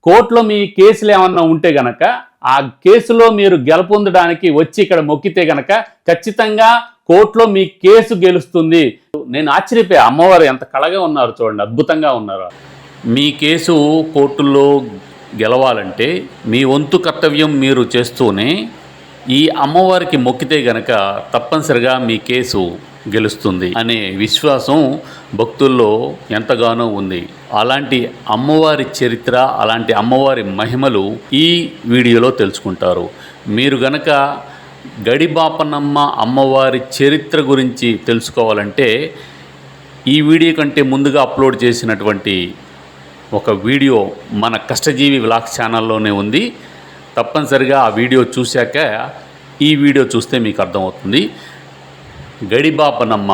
కోర్టులో మీ కేసులు ఏమన్నా ఉంటే గనక ఆ కేసులో మీరు గెలుపొందడానికి వచ్చి ఇక్కడ మొక్కితే గనక ఖచ్చితంగా కోర్టులో మీ కేసు గెలుస్తుంది. నేను ఆశ్చర్యపోయా, అమ్మవారు ఎంత కళగా ఉన్నారు చూడండి, అద్భుతంగా ఉన్నారు. మీ కేసు కోర్టుల్లో గెలవాలంటే మీ వంతు కర్తవ్యం మీరు చేస్తూనే ఈ అమ్మవారికి మొక్కితే గనక తప్పనిసరిగా మీ కేసు గెలుస్తుంది అనే విశ్వాసం భక్తుల్లో ఎంతగానో ఉంది. అలాంటి అమ్మవారి చరిత్ర, అలాంటి అమ్మవారి మహిమలు ఈ వీడియోలో తెలుసుకుంటారు. మీరు గనక గడిబాపనమ్మ అమ్మవారి చరిత్ర గురించి తెలుసుకోవాలంటే ఈ వీడియో కంటే ముందుగా అప్లోడ్ చేసినటువంటి ఒక వీడియో మన కష్టజీవి వ్లాగ్స్ ఛానల్లోనే ఉంది. తప్పనిసరిగా ఆ వీడియో చూశాక ఈ వీడియో చూస్తే మీకు అర్థమవుతుంది. గడిబాపనమ్మ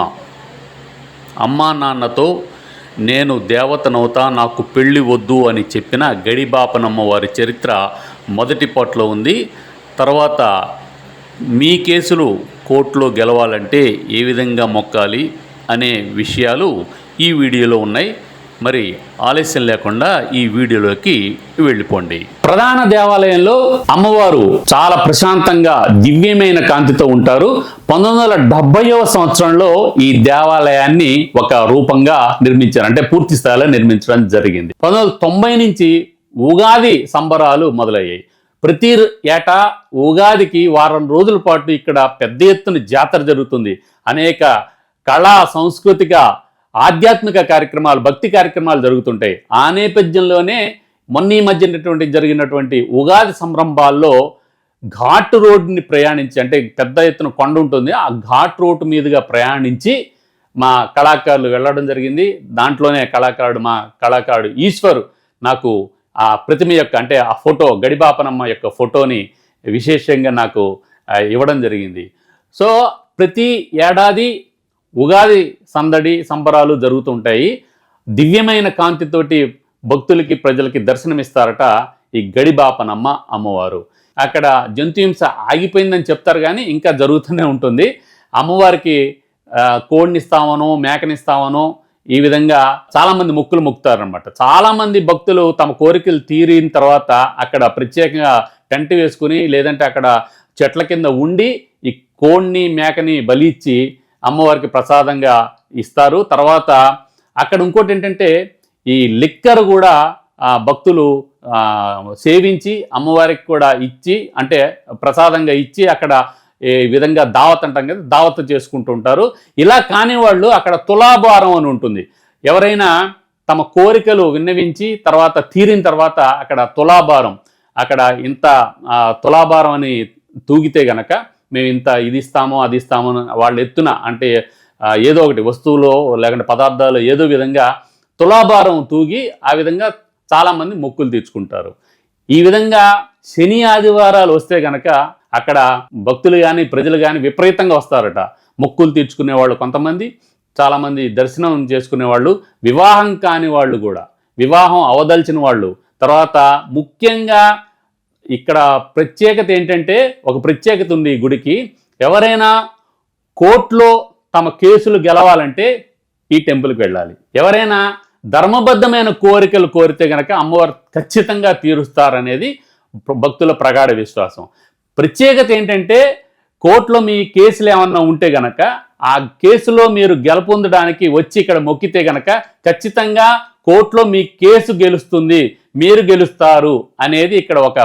అమ్మా నాన్నతో నేను దేవతనవుతా, నాకు పెళ్ళి వద్దు అని చెప్పిన గడిబాపనమ్మ వారి చరిత్ర మొదటి పార్ట్లో ఉంది. తర్వాత మీ కేసులు కోర్టులో గెలవాలంటే ఏ విధంగా మొక్కాలి అనే విషయాలు ఈ వీడియోలో ఉన్నాయి. మరి ఆలస్యం లేకుండా ఈ వీడియోలోకి వెళ్ళిపోండి. ప్రధాన దేవాలయంలో అమ్మవారు చాలా ప్రశాంతంగా దివ్యమైన కాంతితో ఉంటారు. 1970వ సంవత్సరంలో ఈ దేవాలయాన్ని ఒక రూపంగా నిర్మించారు, అంటే పూర్తి స్థాయిలో నిర్మించడం జరిగింది. 1990 నుంచి ఉగాది సంబరాలు మొదలయ్యాయి. ప్రతి ఏటా ఉగాదికి వారం రోజుల పాటు ఇక్కడ పెద్ద ఎత్తున జాతర జరుగుతుంది. అనేక కళా సాంస్కృతిక ఆధ్యాత్మిక కార్యక్రమాలు, భక్తి కార్యక్రమాలు జరుగుతుంటాయి. ఆ నేపథ్యంలోనే మొన్న ఈ మధ్య జరిగినటువంటి ఉగాది సంరంభాల్లో ఘాట్ రోడ్డుని ప్రయాణించి, అంటే పెద్ద ఎత్తున కొండ ఉంటుంది, ఆ ఘాట్ రోడ్డు మీదుగా ప్రయాణించి మా కళాకారులు వెళ్ళడం జరిగింది. దాంట్లోనే మా కళాకారుడు ఈశ్వర్ నాకు ఆ ప్రతిమ యొక్క, అంటే ఆ ఫోటో, గడిబాపనమ్మ యొక్క ఫోటోని విశేషంగా నాకు ఇవ్వడం జరిగింది. సో ప్రతి ఏడాది ఉగాది సందడి సంబరాలు జరుగుతుంటాయి. దివ్యమైన కాంతితోటి భక్తులకి, ప్రజలకి దర్శనమిస్తారట ఈ గడిబాపనమ్మ అమ్మవారు. అక్కడ జంతు హింస ఆగిపోయిందని చెప్తారు, కానీ ఇంకా జరుగుతూనే ఉంటుంది. అమ్మవారికి కోడినిస్తామనో మేకనిస్తామనో ఈ విధంగా చాలామంది మొక్కులు మొక్కుతారనమాట. చాలామంది భక్తులు తమ కోరికలు తీరిన తర్వాత అక్కడ ప్రత్యేకంగా టెంట్ వేసుకుని, లేదంటే అక్కడ చెట్ల కింద ఉండి ఈ కోడిని మేకని బలి ఇచ్చి అమ్మవారికి ప్రసాదంగా ఇస్తారు. తర్వాత అక్కడ ఇంకోటి ఏంటంటే ఈ లిక్కర్ కూడా భక్తులు సేవించి అమ్మవారికి కూడా ఇచ్చి, అంటే ప్రసాదంగా ఇచ్చి అక్కడ ఈ విధంగా దావత్ అంటాం కదా, దావత్ చేసుకుంటూ ఉంటారు. ఇలా కాని వాళ్ళు అక్కడ తులాభారం అని ఉంటుంది. ఎవరైనా తమ కోరికలు విన్నవించి తర్వాత తీరిన తర్వాత అక్కడ తులాభారం, అక్కడ ఇంత తులాభారం అని తూగితే గనక మేము ఇంత ఇది ఇస్తామో అది ఇస్తామో వాళ్ళు ఎత్తున, అంటే ఏదో ఒకటి వస్తువులో లేకుంటే పదార్థాలు ఏదో విధంగా తులాభారం తూగి ఆ విధంగా చాలామంది మొక్కులు తీర్చుకుంటారు. ఈ విధంగా శని ఆదివారాలు వస్తే గనక అక్కడ భక్తులు కానీ ప్రజలు కానీ విపరీతంగా వస్తారట. మొక్కులు తీర్చుకునే వాళ్ళు కొంతమంది, చాలామంది దర్శనం చేసుకునే వాళ్ళు, వివాహం కాని వాళ్ళు కూడా, వివాహం అవదల్చిన వాళ్ళు. తర్వాత ముఖ్యంగా ఇక్కడ ప్రత్యేకత ఏంటంటే, ఒక ప్రత్యేకత ఉంది ఈ గుడికి. ఎవరైనా కోర్టులో తమ కేసులు గెలవాలంటే ఈ టెంపుల్కి వెళ్ళాలి. ఎవరైనా ధర్మబద్ధమైన కోరికలు కోరితే గనక అమ్మవారు ఖచ్చితంగా తీరుస్తారనేది భక్తుల ప్రగాఢ విశ్వాసం. ప్రత్యేకత ఏంటంటే, కోర్టులో మీ కేసులు ఏమన్నా ఉంటే గనక ఆ కేసులో మీరు గెలుపొందడానికి వచ్చి ఇక్కడ మొక్కితే గనక ఖచ్చితంగా కోర్టులో మీ కేసు గెలుస్తుంది, మీరు గెలుస్తారు అనేది ఇక్కడ ఒక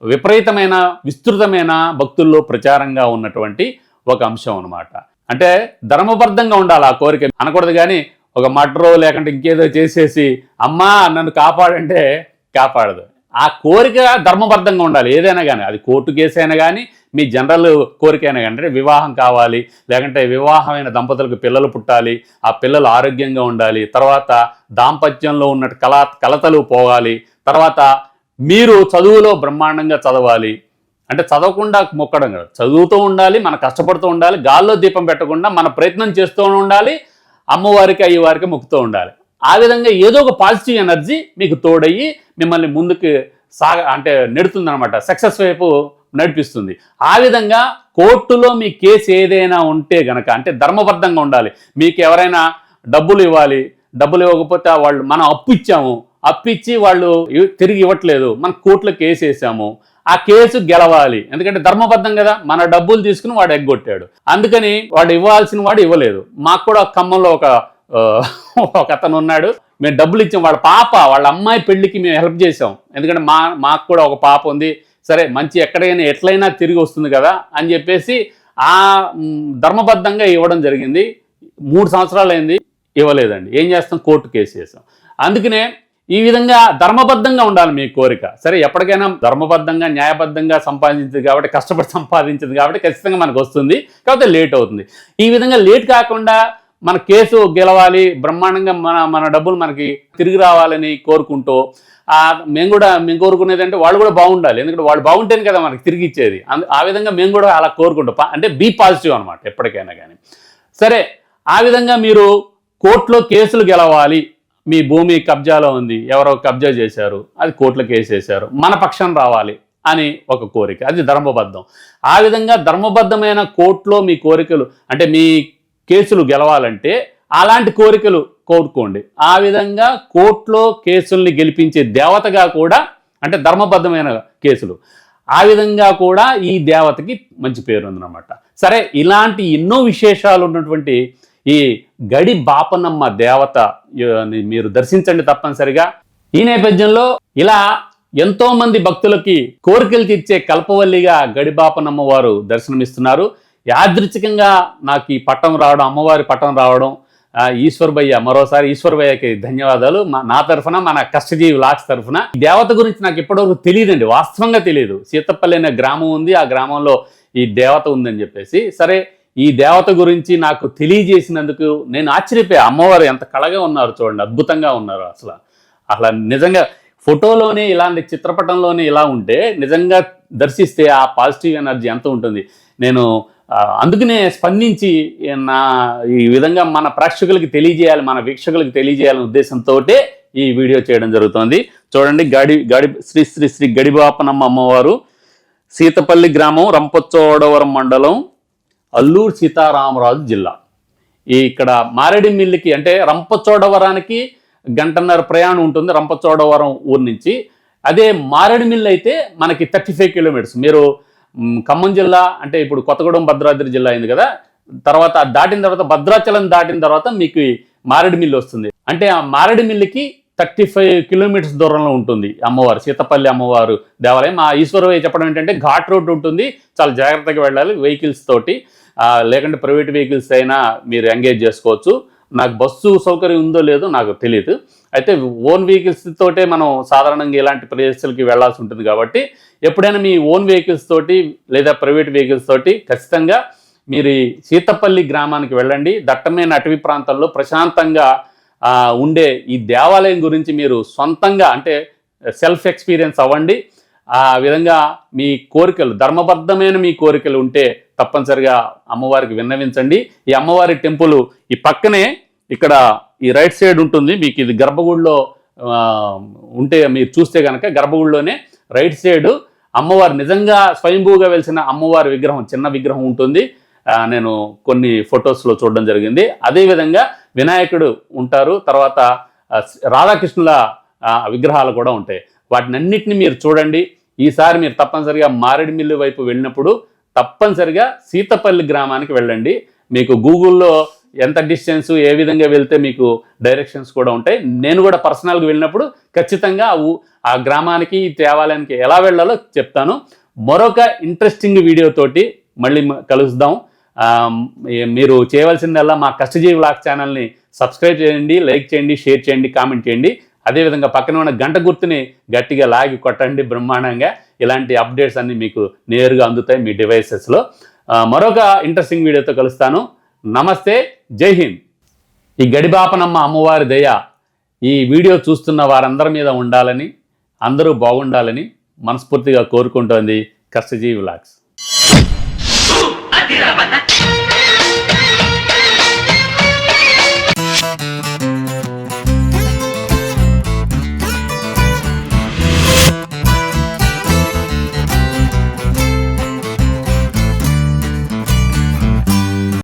విపరీతమైన విస్తృతమైన భక్తుల్లో ప్రచారంగా ఉన్నటువంటి ఒక అంశం అన్నమాట. అంటే ధర్మబద్ధంగా ఉండాలి ఆ కోరిక అనకూడదు, కానీ ఒక మర్డరో లేకుంటే ఇంకేదో చేసేసి అమ్మా నన్ను కాపాడంటే కాపాడదు. ఆ కోరిక ధర్మబద్ధంగా ఉండాలి. ఏదైనా కానీ, అది కోర్టు కేసు అయినా కానీ, మీ జనరల్ కోరిక అయినా కానీ, అంటే వివాహం కావాలి, లేకుంటే వివాహమైన దంపతులకు పిల్లలు పుట్టాలి, ఆ పిల్లలు ఆరోగ్యంగా ఉండాలి, తర్వాత దాంపత్యంలో ఉన్న కలతలు పోవాలి, తర్వాత మీరు చదువులో బ్రహ్మాండంగా చదవాలి. అంటే చదవకుండా మొక్కడం కాదు, చదువుతూ ఉండాలి, మన కష్టపడుతూ ఉండాలి, గాల్లో దీపం పెట్టకుండా మన ప్రయత్నం చేస్తూ ఉండాలి, అమ్మవారికి అయ్యవారికి మొక్కుతూ ఉండాలి. ఆ విధంగా ఏదో ఒక పాజిటివ్ ఎనర్జీ మీకు తోడయ్యి మిమ్మల్ని ముందుకు అంటే నెడుతుందనమాట, సక్సెస్ వైపు నడిపిస్తుంది. ఆ విధంగా కోర్టులో మీ కేసు ఏదైనా ఉంటే గనక, అంటే ధర్మబద్ధంగా ఉండాలి. మీకు ఎవరైనా డబ్బులు ఇవ్వాలి, డబ్బులు ఇవ్వకపోతే వాళ్ళు మనం అప్పు ఇచ్చాము, అప్పిచ్చి వాళ్ళు తిరిగి ఇవ్వట్లేదు, మనం కోర్టులో కేసు వేసాము, ఆ కేసు గెలవాలి. ఎందుకంటే ధర్మబద్ధం కదా, మన డబ్బులు తీసుకుని వాడు ఎగ్గొట్టాడు, అందుకని వాడు ఇవ్వాల్సిన వాడు ఇవ్వలేదు. మాకు కూడా ఖమ్మంలో ఒక అతను ఉన్నాడు, మేము డబ్బులు ఇచ్చాం, వాళ్ళ అమ్మాయి పెళ్లికి మేము హెల్ప్ చేసాం. ఎందుకంటే మాకు కూడా ఒక పాప ఉంది, సరే మంచి ఎక్కడైనా ఎట్లయినా తిరిగి వస్తుంది కదా అని చెప్పేసి ఆ ధర్మబద్ధంగా ఇవ్వడం జరిగింది. 3 సంవత్సరాలు అయింది, ఇవ్వలేదండి. ఏం చేస్తాం, కోర్టు కేసు చేసాం. అందుకనే ఈ విధంగా ధర్మబద్ధంగా ఉండాలి మీ కోరిక. సరే ఎప్పటికైనా ధర్మబద్ధంగా న్యాయబద్ధంగా సంపాదించింది కాబట్టి, కష్టపడి సంపాదించింది కాబట్టి ఖచ్చితంగా మనకు వస్తుంది, కాకపోతే లేట్ అవుతుంది. ఈ విధంగా లేట్ కాకుండా మన కేసు గెలవాలి, బ్రహ్మాండంగా మన డబ్బులు మనకి తిరిగి రావాలని కోరుకుంటూ మేము కోరుకునేది అంటే వాళ్ళు కూడా బాగుండాలి. ఎందుకంటే వాళ్ళు బాగుంటేనే కదా మనకి తిరిగి ఇచ్చేది. ఆ విధంగా మేము కూడా అలా కోరుకుంటాం. అంటే బీ పాజిటివ్ అనమాట ఎప్పటికైనా కానీ. సరే, ఆ విధంగా మీరు కోర్టులో కేసులు గెలవాలి, మీ భూమి కబ్జాలో ఉంది, ఎవరో కబ్జా చేశారు, అది కోర్టులో కేసు వేశారు, మన పక్షం రావాలి అని ఒక కోరిక, అది ధర్మబద్ధం. ఆ విధంగా ధర్మబద్ధమైన కోర్టులో మీ కోరికలు అంటే మీ కేసులు గెలవాలంటే అలాంటి కోరికలు కోరుకోండి. ఆ విధంగా కోర్టులో కేసుల్ని గెలిపించే దేవతగా కూడా, అంటే ధర్మబద్ధమైన కేసులు, ఆ విధంగా కూడా ఈ దేవతకి మంచి పేరు ఉందన్నమాట. సరే, ఇలాంటి ఎన్నో విశేషాలు ఉన్నటువంటి ఈ గడి బాపనమ్మ దేవత మీరు దర్శించండి తప్పనిసరిగా. ఈ నేపథ్యంలో ఇలా ఎంతో మంది భక్తులకి కోరికలు తీర్చే కల్పవల్లిగా గడి బాపనమ్మ వారు దర్శనమిస్తున్నారు. యాదృచ్ఛికంగా నాకు ఈ పట్టం రావడం, అమ్మవారి పట్టం రావడం, ఈశ్వర్ భయ్య, మరోసారి ఈశ్వర్ భయ్యకి ధన్యవాదాలు. నా తరఫున, మన కష్టజీవి వ్లాగ్స్ తరఫున. ఈ దేవత గురించి నాకు ఇప్పటివరకు తెలియదండి, వాస్తవంగా తెలియదు. సీతపల్లి అనే గ్రామం ఉంది, ఆ గ్రామంలో ఈ దేవత ఉందని చెప్పేసి. సరే, ఈ దేవత గురించి నాకు తెలియజేసినందుకు నేను ఆశ్చర్యపోయా. అమ్మవారు ఎంత కళగా ఉన్నారు చూడండి, అద్భుతంగా ఉన్నారు. అసలు నిజంగా ఫోటోలోనే ఇలాంటి చిత్రపటంలోనే ఇలా ఉంటే నిజంగా దర్శిస్తే ఆ పాజిటివ్ ఎనర్జీ ఎంత ఉంటుంది. నేను అందుకనే స్పందించి ఈ విధంగా మన ప్రేక్షకులకి తెలియజేయాలి, మన వీక్షకులకి తెలియజేయాలనే ఉద్దేశంతో ఈ వీడియో చేయడం జరుగుతుంది. చూడండి, శ్రీ శ్రీ శ్రీ గడిబాపనమ్మ అమ్మవారు, సీతపల్లి గ్రామం, రంపచోడవరం మండలం, అల్లూరు సీతారామరాజు జిల్లా. ఇక్కడ మారేడుమిల్లికి అంటే రంపచోడవరానికి 1.5 గంట ప్రయాణం ఉంటుంది రంపచోడవరం ఊరు నుంచి. అదే మారేడుమిల్లి అయితే మనకి 35 కిలోమీటర్స్. మీరు ఖమ్మం జిల్లా అంటే ఇప్పుడు కొత్తగూడెం భద్రాద్రి జిల్లా అయింది కదా, తర్వాత దాటిన తర్వాత భద్రాచలం దాటిన తర్వాత మీకు మారేడుమిల్లి వస్తుంది. అంటే ఆ మారేడుమిల్లికి 35 కిలోమీటర్స్ దూరంలో ఉంటుంది అమ్మవారు, సీతపల్లి అమ్మవారు దేవాలయం. ఆ ఈశ్వరయ్య చెప్పడం ఏంటంటే ఘాట్ రోడ్ ఉంటుంది, చాలా జాగ్రత్తగా వెళ్ళాలి వెహికల్స్ తోటి, లేకుంటే ప్రైవేట్ వెహికల్స్ అయినా మీరు ఎంగేజ్ చేసుకోవచ్చు. నాకు బస్సు సౌకర్యం ఉందో లేదో నాకు తెలియదు. అయితే ఓన్ వెహికల్స్ తోటే మనం సాధారణంగా ఇలాంటి ప్రదేశాలకి వెళ్లాల్సి ఉంటుంది. కాబట్టి ఎప్పుడైనా మీ ఓన్ వెహికల్స్ తోటి లేదా ప్రైవేట్ వెహికల్స్ తోటి ఖచ్చితంగా మీరు సీతపల్లి గ్రామానికి వెళ్ళండి. దట్టమైన అటవీ ప్రాంతాల్లో ప్రశాంతంగా ఉండే ఈ దేవాలయం గురించి మీరు సొంతంగా అంటే సెల్ఫ్ ఎక్స్పీరియన్స్ అవ్వండి. ఆ విధంగా మీ కోరికలు, ధర్మబద్ధమైన మీ కోరికలు ఉంటే తప్పనిసరిగా అమ్మవారికి విన్నవించండి. ఈ అమ్మవారి టెంపుల్ ఈ పక్కనే ఇక్కడ ఈ రైట్ సైడ్ ఉంటుంది. మీకు ఇది గర్భగుడిలో ఉంటే మీరు చూస్తే కనుక గర్భగుడిలోనే రైట్ సైడ్ అమ్మవారు నిజంగా స్వయంభూగా వెలిసిన అమ్మవారి విగ్రహం, చిన్న విగ్రహం ఉంటుంది. నేను కొన్ని ఫొటోస్లో చూడడం జరిగింది. అదేవిధంగా వినాయకుడు ఉంటారు, తర్వాత రాధాకృష్ణుల విగ్రహాలు కూడా ఉంటాయి. వాటినన్నిటిని మీరు చూడండి. ఈసారి మీరు తప్పనిసరిగా మారేడుమిల్లి వైపు వెళ్ళినప్పుడు తప్పనిసరిగా సీతపల్లి గ్రామానికి వెళ్ళండి. మీకు గూగుల్లో ఎంత డిస్టెన్స్, ఏ విధంగా వెళ్తే మీకు డైరెక్షన్స్ కూడా ఉంటాయి. నేను కూడా పర్సనల్గా వెళ్ళినప్పుడు ఖచ్చితంగా ఆ గ్రామానికి, దేవాలయానికి ఎలా వెళ్ళాలో చెప్తాను. మరొక ఇంట్రెస్టింగ్ వీడియోతోటి మళ్ళీ కలుద్దాం. మీరు చేయవలసిందల్లా మా కష్టజీవి వ్లాగ్ ఛానల్ని సబ్స్క్రైబ్ చేయండి, లైక్ చేయండి, షేర్ చేయండి, కామెంట్ చేయండి. అదేవిధంగా పక్కన ఉన్న గంట గుర్తుని గట్టిగా లాగి కొట్టండి. బ్రహ్మాండంగా ఇలాంటి అప్డేట్స్ అన్నీ మీకు నేరుగా అందుతాయి మీ డివైసెస్లో. మరొక ఇంట్రెస్టింగ్ వీడియోతో కలుస్తాను. నమస్తే, జై హింద్. ఈ గడిబాపనమ్మ అమ్మవారి దయ ఈ వీడియో చూస్తున్న వారందరి మీద ఉండాలని, అందరూ బాగుండాలని మనస్ఫూర్తిగా కోరుకుంటోంది కష్టజీవి వ్లాగ్స్.